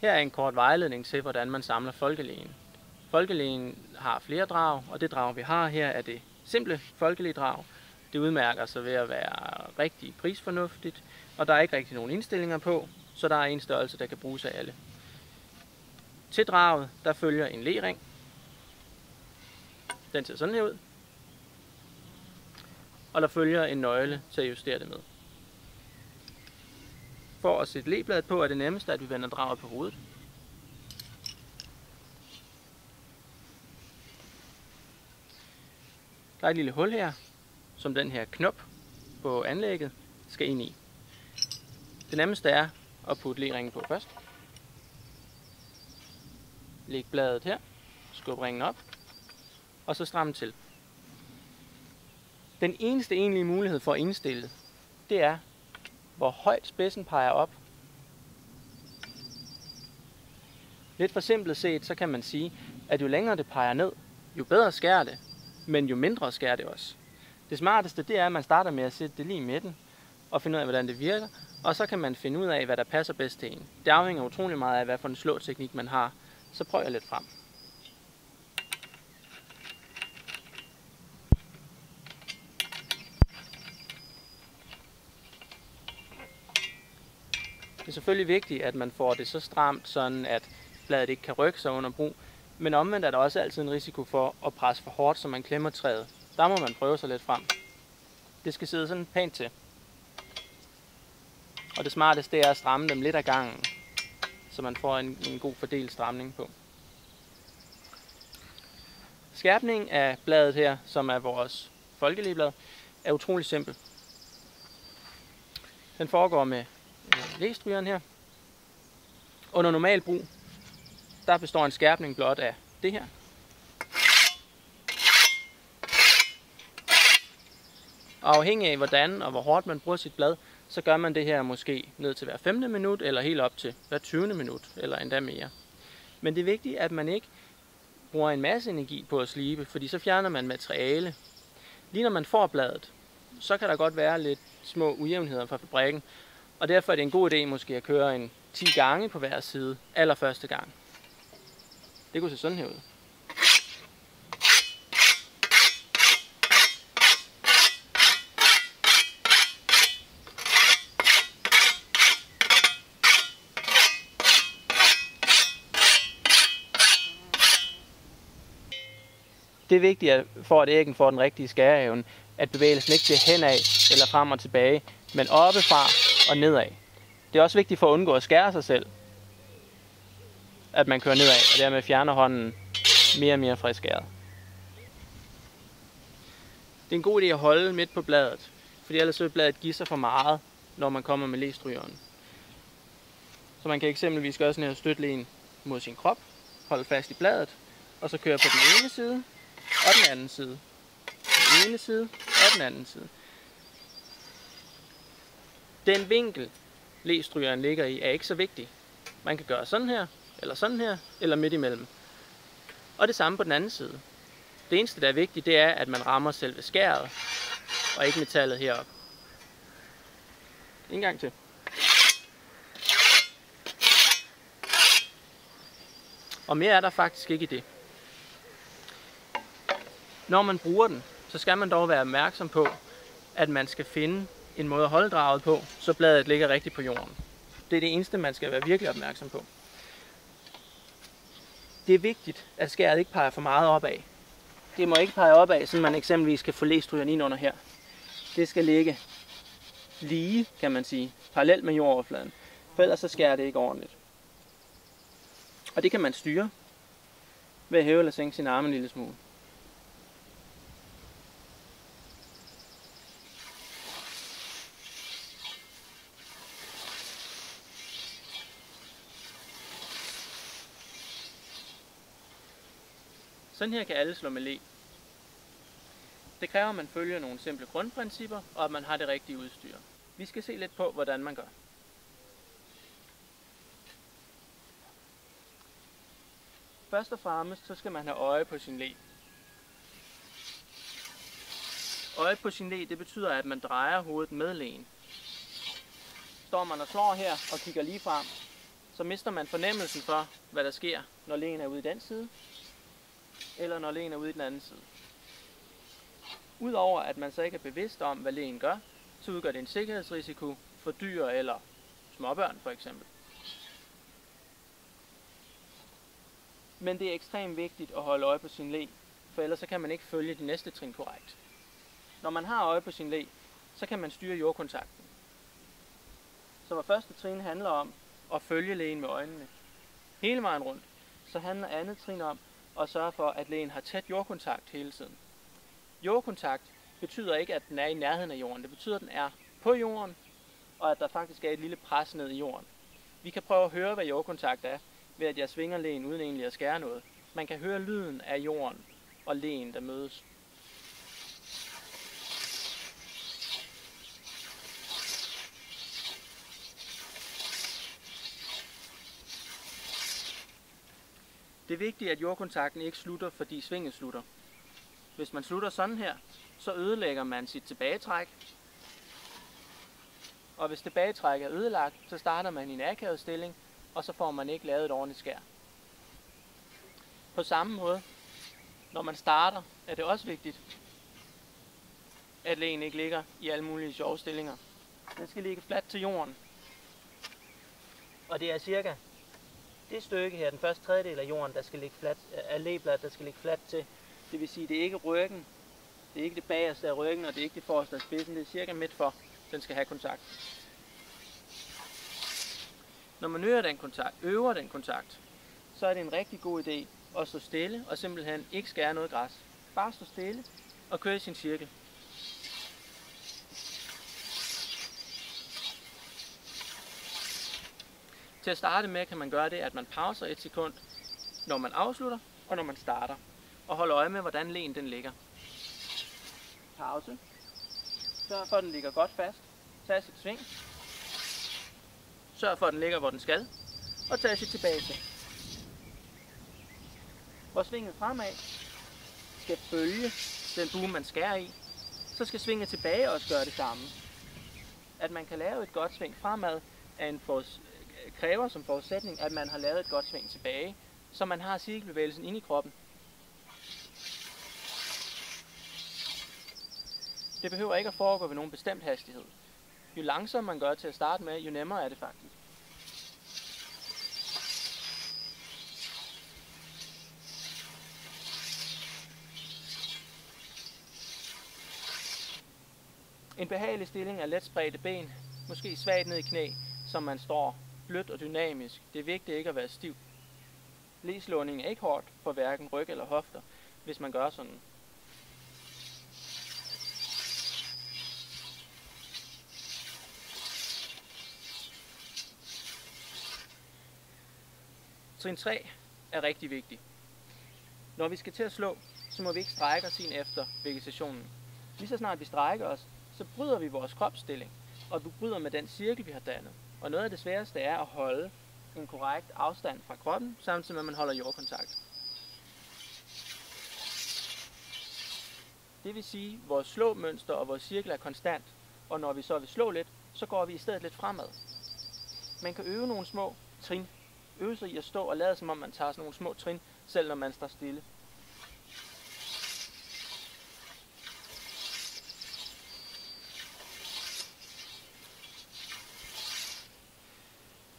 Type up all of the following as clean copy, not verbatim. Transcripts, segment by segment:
Her er en kort vejledning til, hvordan man samler folkeligen. Folkeligen har flere drag, og det drag, vi har her, er det simple folkelige drag. Det udmærker sig ved at være rigtig prisfornuftigt, og der er ikke rigtig nogen indstillinger på, så der er en størrelse, der kan bruges af alle. Til draget, der følger en le-ring. Den ser sådan her ud. Og der følger en nøgle til at justere det med. For at sætte le-bladet på, er det nemmest, at vi vender draget på hovedet. Der er et lille hul her, som den her knop på anlægget skal ind i. Det nemmeste er at putte le-ringen på først. Læg bladet her, skub ringen op, og så stram til. Den eneste egentlige mulighed for at indstille, det er, hvor højt spidsen peger op. Lidt forsimplet set, så kan man sige, at jo længere det peger ned, jo bedre skærer det, men jo mindre skærer det også. Det smarteste, det er, at man starter med at sætte det lige i midten, og finde ud af, hvordan det virker, og så kan man finde ud af, hvad der passer bedst til en. Det afhænger utrolig meget af, hvad for en slåteknik man har, så prøv jeg lidt frem. Det er selvfølgelig vigtigt, at man får det så stramt, sådan at bladet ikke kan rykke sig under brug, men omvendt er der også altid en risiko for at presse for hårdt, så man klemmer træet. Der må man prøve sig lidt frem. Det skal sidde sådan pænt til. Og det smarteste er at stramme dem lidt ad gangen, så man får en god fordelt stramning på. Skærpning af bladet her, som er vores folkelige blad, er utrolig simpel. Den foregår med læstrygeren her. Under normal brug, der består en skærpning blot af det her. Og afhængig af hvordan og hvor hårdt man bruger sit blad, så gør man det her måske ned til hver 5. minut, eller helt op til hver 20. minut, eller endda mere. Men det er vigtigt, at man ikke bruger en masse energi på at slibe, fordi så fjerner man materiale. Lige når man får bladet, så kan der godt være lidt små ujævnheder fra fabrikken, og derfor er det en god idé måske at køre en 10 gange på hver side, allerførste gang. Det kunne se sådan her ud. Det er vigtigt, for at æggen får den rigtige skæreevne, at bevægelsen ikke bliver henad eller frem og tilbage, men oppefra og nedad. Det er også vigtigt for at undgå at skære sig selv, at man kører nedad, og dermed fjerner hånden mere og mere fra skæret. Det er en god idé at holde midt på bladet, fordi ellers vil bladet give sig for meget, når man kommer med læstrygeren. Så man kan eksempelvis gøre sådan her støtlen mod sin krop, holde fast i bladet, og så køre på den ene side og den anden side. Den ene side og den anden side. Den vinkel, læstrygeren ligger i, er ikke så vigtig. Man kan gøre sådan her, eller midt imellem. Og det samme på den anden side. Det eneste, der er vigtigt, det er, at man rammer selve skæret, og ikke metallet heroppe. En gang til. Og mere er der faktisk ikke i det. Når man bruger den, så skal man dog være opmærksom på, at man skal finde en måde at holde draget på, så bladet ligger rigtigt på jorden. Det er det eneste, man skal være virkelig opmærksom på. Det er vigtigt, at skæret ikke peger for meget opad. Det må ikke pege opad, så man eksempelvis kan få læstrygeren ind under her. Det skal ligge lige, kan man sige, parallelt med jordoverfladen, for ellers så skærer det ikke ordentligt. Og det kan man styre ved at hæve eller sænke sin arme en lille smule. Sådan her kan alle slå med le. Det kræver, at man følger nogle simple grundprincipper, og at man har det rigtige udstyr. Vi skal se lidt på, hvordan man gør. Først og fremmest så skal man have øje på sin le. Øje på sin le, det betyder, at man drejer hovedet med leen. Står man og slår her og kigger lige frem, så mister man fornemmelsen for, hvad der sker, når lægen er ude i den side, eller når lægen er ude i den anden side. Udover at man så ikke er bevidst om, hvad lægen gør, så udgør det en sikkerhedsrisiko for dyr eller småbørn for eksempel. Men det er ekstremt vigtigt at holde øje på sin læge, for ellers så kan man ikke følge de næste trin korrekt. Når man har øje på sin læge, så kan man styre jordkontakten. Så hvor første trin handler om at følge lægen med øjnene hele vejen rundt, så handler andet trin om at sørge for, at lægen har tæt jordkontakt hele tiden. Jordkontakt betyder ikke, at den er i nærheden af jorden. Det betyder, at den er på jorden, og at der faktisk er et lille pres ned i jorden. Vi kan prøve at høre, hvad jordkontakt er, ved at jeg svinger lægen uden egentlig at skære noget. Man kan høre lyden af jorden og lægen, der mødes. Det er vigtigt, at jordkontakten ikke slutter, fordi svinget slutter. Hvis man slutter sådan her, så ødelægger man sit tilbagetræk. Og hvis tilbagetræk er ødelagt, så starter man i en akavet stilling, og så får man ikke lavet et ordentligt skær. På samme måde, når man starter, er det også vigtigt, at lægen ikke ligger i alle mulige sjove stillinger. Den skal ligge fladt til jorden. Og det er cirka det stykke her, den første tredjedel af jorden, der skal ligge fladt, af lægebladet, der skal ligge fladt til. Det vil sige, det er ikke ryggen, det er ikke det bagerste af ryggen, og det er ikke det forreste af spidsen, det er cirka midt for, den skal have kontakt. Når man øver den kontakt, så er det en rigtig god idé at stå stille og simpelthen ikke skære noget græs. Bare stå stille og køre i sin cirkel. Til at starte med kan man gøre det, at man pauser 1 sekund, når man afslutter og når man starter, og holde øje med, hvordan lægen den ligger. Pause. Sørg for, at den ligger godt fast. Tag sit sving. Sørg for, at den ligger, hvor den skal. Og tag sit tilbagesving. Hvor svinget fremad skal følge den bue, man skærer i, så skal svinget tilbage også gøre det samme. At man kan lave et godt sving fremad, kræver som forudsætning, at man har lavet et godt sving tilbage, så man har cirkelbevægelsen inde i kroppen. Det behøver ikke at foregå ved nogen bestemt hastighed. Jo langsommere man gør til at starte med, jo nemmere er det faktisk. En behagelig stilling er let spredte ben, måske svagt ned i knæ, så man står blødt og dynamisk. Det er vigtigt ikke at være stiv. Læslåning er ikke hårdt for hverken ryg eller hofter, hvis man gør sådan. Trin 3 er rigtig vigtig. Når vi skal til at slå, så må vi ikke strække os ind efter vegetationen. Lige så snart vi strækker os, så bryder vi vores kropsstilling, og vi bryder med den cirkel, vi har dannet. Og noget af det sværeste er at holde en korrekt afstand fra kroppen, samtidig med at man holder jordkontakt. Det vil sige, at vores slåmønster og vores cirkel er konstant, og når vi så vil slå lidt, så går vi i stedet lidt fremad. Man kan øve nogle små trin. Øve sig i at stå og lade som om man tager sådan nogle små trin, selv når man står stille.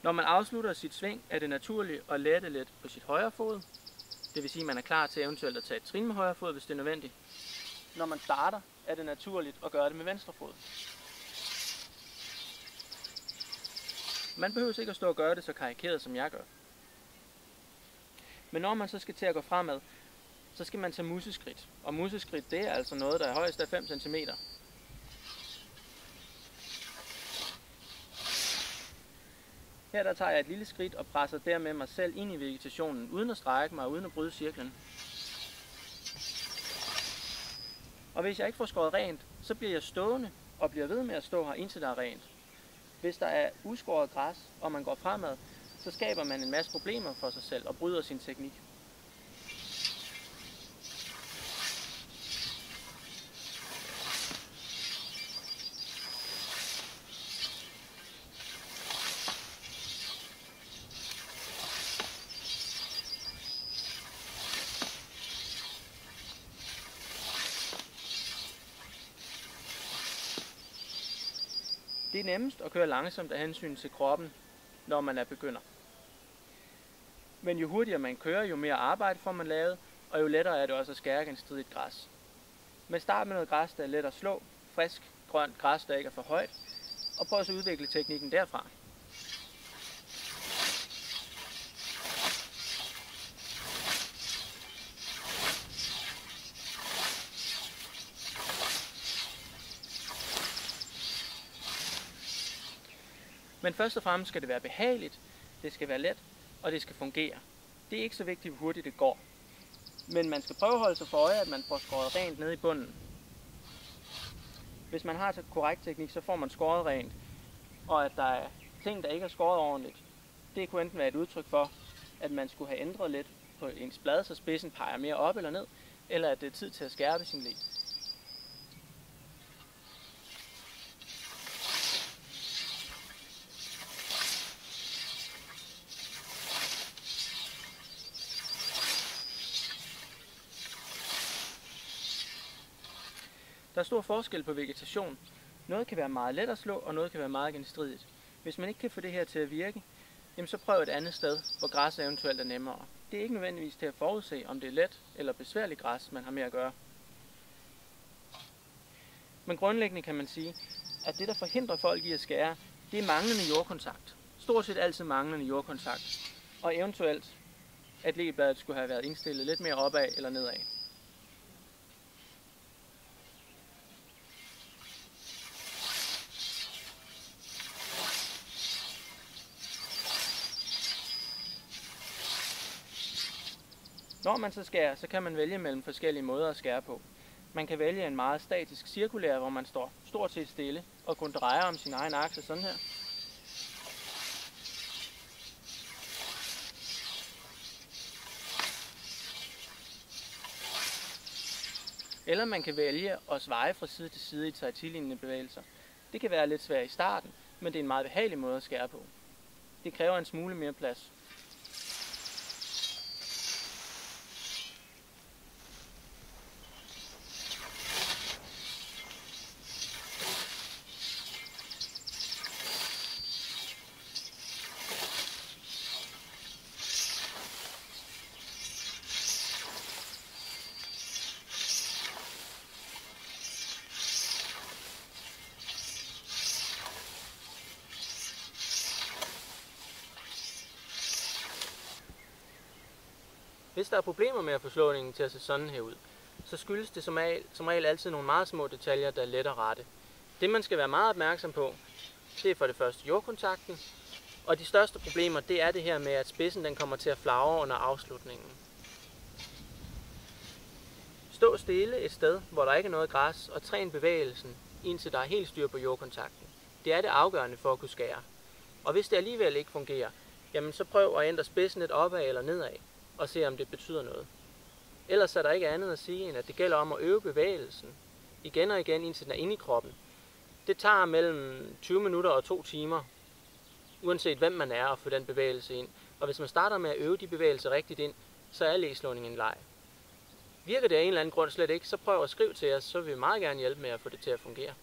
Når man afslutter sit sving, er det naturligt at lette lidt på sit højre fod. Det vil sige, at man er klar til eventuelt at tage et trin med højre fod, hvis det er nødvendigt. Når man starter, er det naturligt at gøre det med venstre fod. Man behøver ikke at stå og gøre det så karikeret, som jeg gør. Men når man så skal til at gå fremad, så skal man tage museskridt. Og museskridt, det er altså noget, der er højst af 5 cm. Her der tager jeg et lille skridt og presser dermed mig selv ind i vegetationen, uden at strække mig og uden at bryde cirklen. Og hvis jeg ikke får skåret rent, så bliver jeg stående og bliver ved med at stå her, indtil der er rent. Hvis der er uskåret græs, og man går fremad, så skaber man en masse problemer for sig selv og bryder sin teknik. Det er nemmest at køre langsomt af hensyn til kroppen, når man er begynder. Men jo hurtigere man kører, jo mere arbejde får man lavet, og jo lettere er det også at skære genstridigt græs. Men start med noget græs, der er let at slå, frisk, grønt græs, der ikke er for højt, og prøv at udvikle teknikken derfra. Men først og fremmest skal det være behageligt, det skal være let, og det skal fungere. Det er ikke så vigtigt, hvor hurtigt det går. Men man skal prøve at holde sig for øje, at man får skåret rent ned i bunden. Hvis man har korrekt teknik, så får man skåret rent. Og at der er ting, der ikke er skåret ordentligt, det kunne enten være et udtryk for, at man skulle have ændret lidt på ens blad, så spidsen peger mere op eller ned, eller at det er tid til at skærpe sin le. Der er stor forskel på vegetation. Noget kan være meget let at slå, og noget kan være meget genstridigt. Hvis man ikke kan få det her til at virke, jamen så prøv et andet sted, hvor græs eventuelt er nemmere. Det er ikke nødvendigvis til at forudse, om det er let eller besværligt græs, man har med at gøre. Men grundlæggende kan man sige, at det, der forhindrer folk i at skære, det er manglende jordkontakt. Stort set altid manglende jordkontakt. Og eventuelt, at legebladet skulle have været indstillet lidt mere opad eller nedad. Når man så skærer, så kan man vælge mellem forskellige måder at skære på. Man kan vælge en meget statisk cirkulær, hvor man står stort set stille og kun drejer om sin egen akse sådan her. Eller man kan vælge at sveje fra side til side i tai-chi-lignende bevægelser. Det kan være lidt svært i starten, men det er en meget behagelig måde at skære på. Det kræver en smule mere plads. Hvis der er problemer med at få slåningen til at se sådan her ud, så skyldes det som regel altid nogle meget små detaljer, der er let at rette. Det man skal være meget opmærksom på, det er for det første jordkontakten, og de største problemer, det er det her med, at spidsen den kommer til at flagre under afslutningen. Stå stille et sted, hvor der ikke er noget græs, og træn bevægelsen, indtil der er helt styr på jordkontakten. Det er det afgørende for at kunne skære. Og hvis det alligevel ikke fungerer, jamen så prøv at ændre spidsen lidt opad eller nedad, og se om det betyder noget. Ellers er der ikke andet at sige, end at det gælder om at øve bevægelsen igen og igen, indtil den er inde i kroppen. Det tager mellem 20 minutter og 2 timer, uanset hvem man er, at få den bevægelse ind. Og hvis man starter med at øve de bevægelser rigtigt ind, så er leslåning en leg. Virker det af en eller anden grund slet ikke, så prøv at skrive til os, så vil vi meget gerne hjælpe med at få det til at fungere.